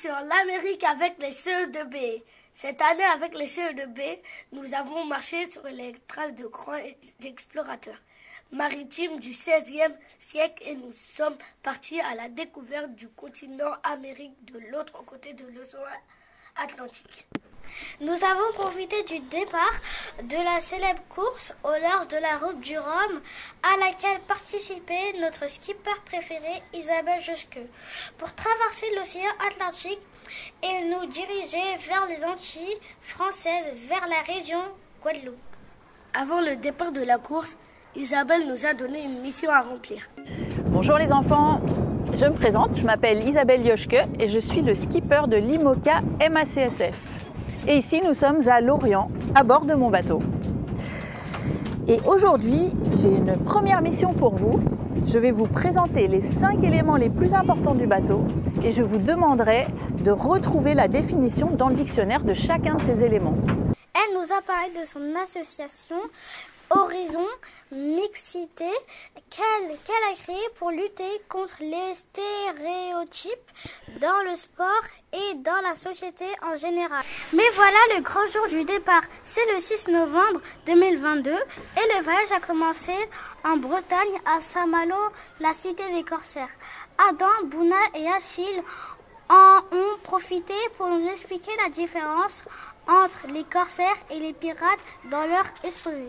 sur l'Amérique avec les CE2B. Cette année, avec les CE2B, nous avons marché sur les traces de grands explorateurs maritimes du XVIe siècle et nous sommes partis à la découverte du continent Amérique de l'autre côté de l'océan Atlantique. Nous avons profité du départ de la célèbre course au large de la route du Rhum à laquelle participait notre skipper préféré Isabelle Joschke pour traverser l'océan Atlantique et nous diriger vers les Antilles françaises, vers la région Guadeloupe. Avant le départ de la course, Isabelle nous a donné une mission à remplir. Bonjour les enfants, je me présente, je m'appelle Isabelle Joschke et je suis le skipper de l'IMOCA MACSF. Et ici, nous sommes à Lorient, à bord de mon bateau. Et aujourd'hui, j'ai une première mission pour vous. Je vais vous présenter les 5 éléments les plus importants du bateau et je vous demanderai de retrouver la définition dans le dictionnaire de chacun de ces éléments. Elle nous a parlé de son association Horizon Mixité qu'elle a créée pour lutter contre les stéréotypes dans le sport et dans la société en général. Mais voilà le grand jour du départ. C'est le 6 novembre 2022 et le voyage a commencé en Bretagne à Saint-Malo, la cité des corsaires. Adam, Bouna et Achille en ont profité pour nous expliquer la différence entre les corsaires et les pirates dans leur exposé.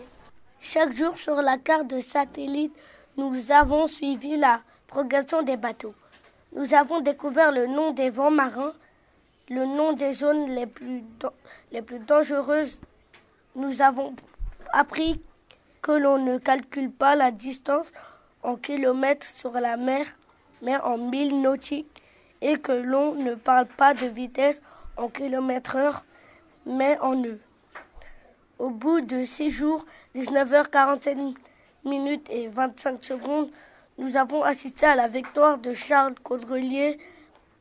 Chaque jour sur la carte de satellite, nous avons suivi la progression des bateaux. Nous avons découvert le nom des vents marins, le nom des zones les plus dangereuses. Nous avons appris que l'on ne calcule pas la distance en kilomètres sur la mer, mais en milles nautiques, et que l'on ne parle pas de vitesse en kilomètres/heure, mais en nœuds. Au bout de 6 jours, 19h47 et 25 secondes, nous avons assisté à la victoire de Charles Caudrelier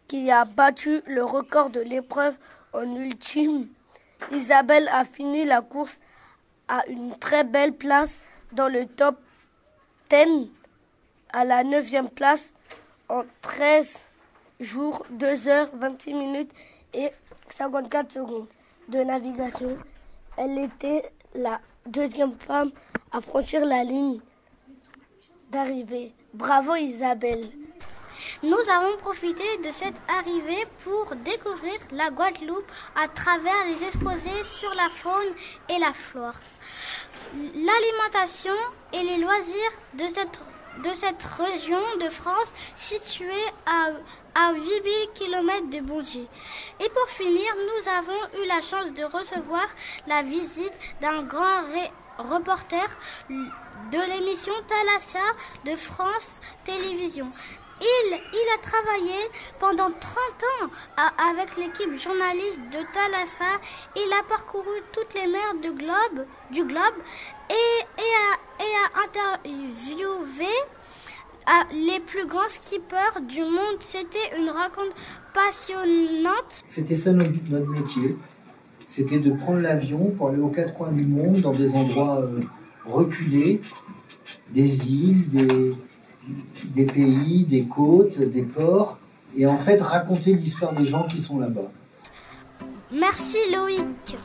qui a battu le record de l'épreuve en ultime. Isabelle a fini la course à une très belle place dans le top 10 à la 9e place en 13 jours, 2h26 et 54 secondes de navigation. Elle était la 2e femme à franchir la ligne d'arrivée. Bravo Isabelle! Nous avons profité de cette arrivée pour découvrir la Guadeloupe à travers les exposés sur la faune et la flore, l'alimentation et les loisirs de cette région de France située à 8000 km de Bondy. Et pour finir, nous avons eu la chance de recevoir la visite d'un grand reporter de l'émission Thalassa de France Télévisions. Il a travaillé pendant 30 ans avec l'équipe journaliste de Thalassa. Il a parcouru toutes les mers du globe et a interviewé les plus grands skippers du monde. C'était une rencontre passionnante. C'était ça notre métier. C'était de prendre l'avion pour aller aux 4 coins du monde, dans des endroits reculés, des îles, des pays, des côtes, des ports, et en fait raconter l'histoire des gens qui sont là-bas. Merci Loïc.